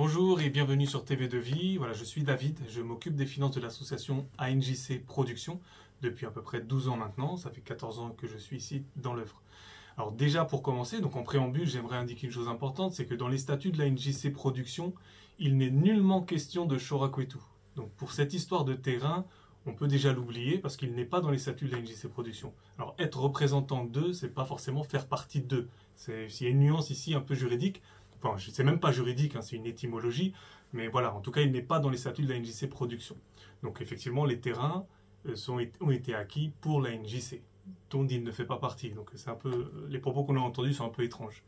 Bonjour et bienvenue sur TV de Vie. Voilà, je suis David, je m'occupe des finances de l'association ANJC Production depuis à peu près 12 ans maintenant. Ça fait 14 ans que je suis ici dans l'œuvre. Alors déjà pour commencer, donc en préambule, j'aimerais indiquer une chose importante, c'est que dans les statuts de l'ANJC Production, il n'est nullement question de Chorakwetu. Donc pour cette histoire de terrain, on peut déjà l'oublier parce qu'il n'est pas dans les statuts de l'ANJC Production. Alors être représentant d'eux, c'est pas forcément faire partie d'eux. Il y a une nuance ici un peu juridique. Enfin, c'est même pas juridique, hein, c'est une étymologie, mais voilà, en tout cas, il n'est pas dans les statuts de la NJC Production. Donc effectivement, les terrains ont été acquis pour la NJC, dont il ne fait pas partie. Donc c'est un peu, les propos qu'on a entendus sont un peu étranges.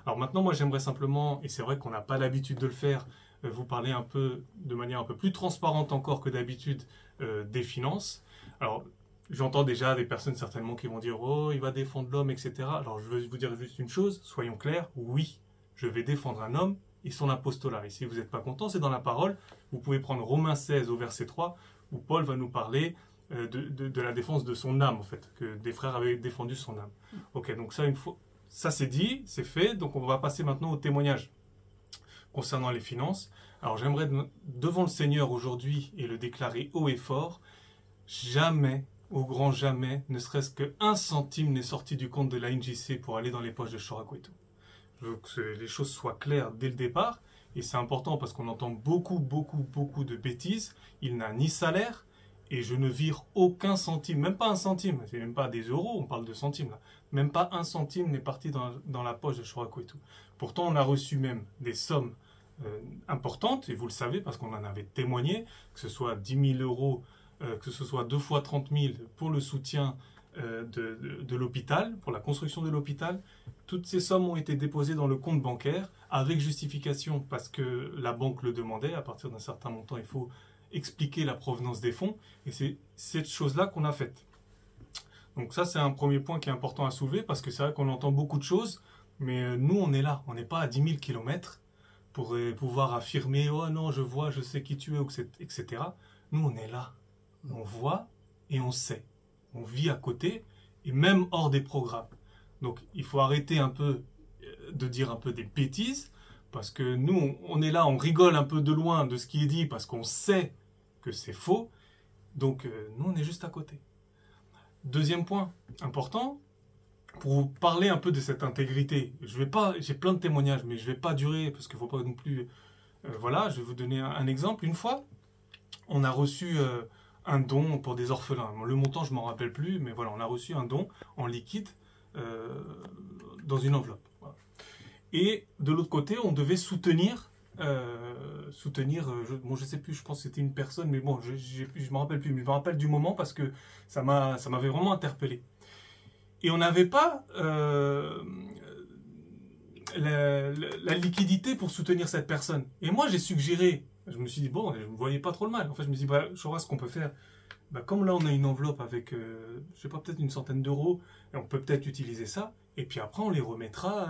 Alors maintenant, moi, j'aimerais simplement, et c'est vrai qu'on n'a pas l'habitude de le faire, vous parler un peu, de manière un peu plus transparente encore que d'habitude, des finances. Alors, j'entends déjà des personnes certainement qui vont dire « Oh, il va défendre l'homme, etc. » Alors, je veux vous dire juste une chose, soyons clairs, oui, je vais défendre un homme et son apostolat. Et si vous n'êtes pas content, c'est dans la parole. Vous pouvez prendre Romains 16 au verset 3, où Paul va nous parler de la défense de son âme, en fait, que des frères avaient défendu son âme. Ok, donc ça, une fois, ça c'est dit, c'est fait, donc on va passer maintenant au témoignage concernant les finances. Alors j'aimerais, devant le Seigneur aujourd'hui, et le déclarer haut et fort, jamais, au grand jamais, ne serait-ce qu'un centime n'est sorti du compte de la NJC pour aller dans les poches de Chorakwetu. Je veux que les choses soient claires dès le départ, et c'est important parce qu'on entend beaucoup de bêtises. Il n'a ni salaire, et je ne vire aucun centime, même pas un centime, c'est même pas des euros, on parle de centimes là. Même pas un centime n'est parti dans la poche de Chorakwetu. Pourtant, on a reçu même des sommes importantes, et vous le savez parce qu'on en avait témoigné, que ce soit 10 000 euros, que ce soit 2 fois 30 000 pour le soutien de l'hôpital, pour la construction de l'hôpital. Toutes ces sommes ont été déposées dans le compte bancaire avec justification parce que la banque le demandait. À partir d'un certain montant, il faut expliquer la provenance des fonds et c'est cette chose-là qu'on a faite. Donc ça, c'est un premier point qui est important à soulever parce que c'est vrai qu'on entend beaucoup de choses, mais nous, on est là. On n'est pas à 10 000 km pour pouvoir affirmer « Oh non, je vois, je sais qui tu es », etc. Nous, on est là. On voit et on sait. On vit à côté, et même hors des programmes. Donc il faut arrêter un peu de dire un peu des bêtises, parce que nous, on est là, on rigole un peu de loin de ce qui est dit, parce qu'on sait que c'est faux. Donc nous, on est juste à côté. Deuxième point important, pour vous parler un peu de cette intégrité. J'ai plein de témoignages, mais je ne vais pas durer, parce qu'il ne faut pas non plus... voilà, je vais vous donner un exemple. Une fois, on a reçu... un don pour des orphelins. Le montant, je ne m'en rappelle plus, mais voilà, on a reçu un don en liquide dans une enveloppe. Voilà. Et de l'autre côté, on devait soutenir, bon, je ne sais plus, je pense que c'était une personne, mais bon, je ne me rappelle plus, mais je me rappelle du moment parce que ça m'avait vraiment interpellé. Et on n'avait pas la liquidité pour soutenir cette personne. Et moi, j'ai suggéré, je me suis dit, bon, je ne voyais pas trop le mal. En fait, je me suis dit, bah, je vois ce qu'on peut faire. Bah, comme là, on a une enveloppe avec, je sais pas, peut-être une centaine d'euros, et on peut peut-être utiliser ça, et puis après, on les remettra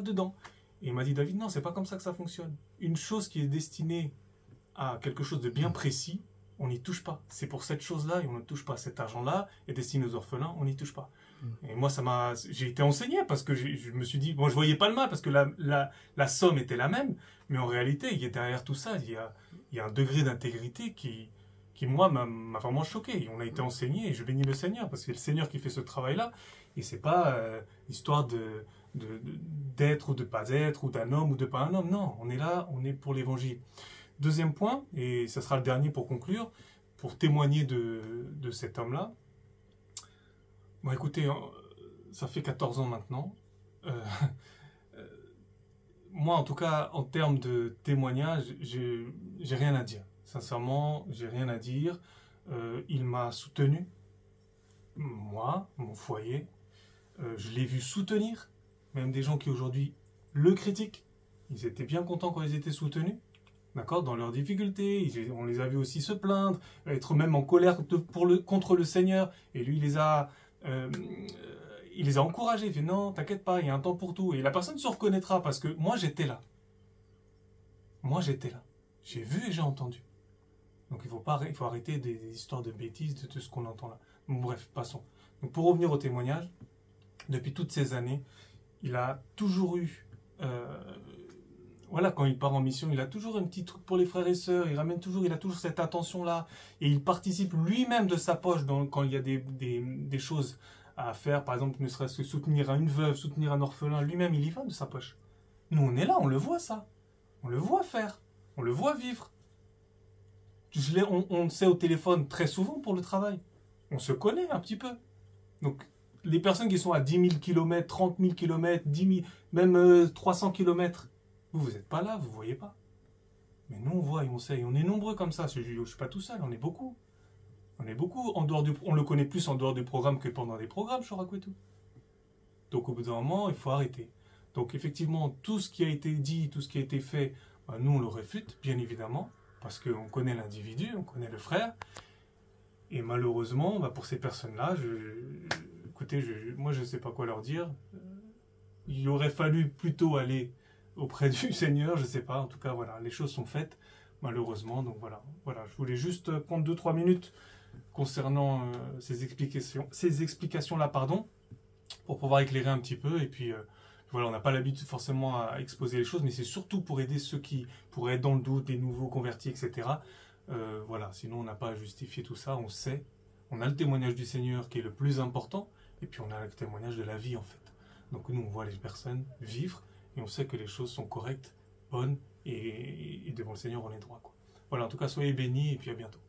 dedans. Et il m'a dit, David, non, c'est pas comme ça que ça fonctionne. Une chose qui est destinée à quelque chose de bien précis, on n'y touche pas. C'est pour cette chose-là, et on ne touche pas. Cet argent-là est destiné aux orphelins, on n'y touche pas. Et moi, j'ai été enseigné parce que je me suis dit, bon, je voyais pas le mal parce que la somme était la même, mais en réalité, il y a derrière tout ça, il y a un degré d'intégrité qui moi, m'a vraiment choqué. Et on a été enseigné et je bénis le Seigneur parce que c'est le Seigneur qui fait ce travail-là et c'est pas l'histoire d'être ou de pas être ou d'un homme ou de pas un homme. Non, on est là, on est pour l'évangile. Deuxième point, et ce sera le dernier pour conclure, pour témoigner de cet homme-là. Bon, écoutez, ça fait 14 ans maintenant. Moi, en tout cas, en termes de témoignage, j'ai rien à dire. Sincèrement, j'ai rien à dire. Il m'a soutenu, moi, mon foyer. Je l'ai vu soutenir, même des gens qui aujourd'hui le critiquent. Ils étaient bien contents quand ils étaient soutenus. D'accord, dans leurs difficultés, on les a vus aussi se plaindre, être même en colère contre le Seigneur. Et lui, il les a encouragés. Il fait non, t'inquiète pas, il y a un temps pour tout. Et la personne se reconnaîtra parce que moi, j'étais là. Moi, j'étais là. J'ai vu et j'ai entendu. Donc, il faut arrêter des histoires de bêtises, de tout ce qu'on entend là. Bon, bref, passons. Donc, pour revenir au témoignage, depuis toutes ces années, il a toujours eu voilà, quand il part en mission, il a toujours un petit truc pour les frères et sœurs, il a toujours cette intention-là, et il participe lui-même de sa poche quand il y a des choses à faire, par exemple, ne serait-ce que soutenir une veuve, soutenir un orphelin, lui-même, il y va de sa poche. Nous, on est là, on le voit ça, on le voit faire, on le voit vivre. On sait au téléphone très souvent pour le travail, on se connaît un petit peu. Donc, les personnes qui sont à 10 000 km, 30 000 km, 10 000, même 300 km, vous n'êtes pas là, vous ne voyez pas. Mais nous, on voit et on sait. Et on est nombreux comme ça. Je ne suis pas tout seul, on est beaucoup. On est beaucoup. On le connaît plus en dehors du programme que pendant des programmes, Shorakuetu. Donc, au bout d'un moment, il faut arrêter. Donc, effectivement, tout ce qui a été dit, tout ce qui a été fait, nous, on le réfute, bien évidemment, parce qu'on connaît l'individu, on connaît le frère. Et malheureusement, pour ces personnes-là, écoutez, moi, je ne sais pas quoi leur dire. Il aurait fallu plutôt aller auprès du Seigneur, je ne sais pas. En tout cas, voilà, les choses sont faites, malheureusement. Donc voilà, je voulais juste prendre 2-3 minutes concernant ces explications-là, pour pouvoir éclairer un petit peu. Et puis, voilà, on n'a pas l'habitude forcément à exposer les choses, mais c'est surtout pour aider ceux qui pourraient être dans le doute, des nouveaux convertis, etc. Voilà, sinon on n'a pas à justifier tout ça, on sait. On a le témoignage du Seigneur qui est le plus important, et puis on a le témoignage de la vie en fait. Donc nous on voit les personnes vivre, et on sait que les choses sont correctes, bonnes, et devant le Seigneur on est droit, quoi. Voilà, en tout cas soyez bénis, et puis à bientôt.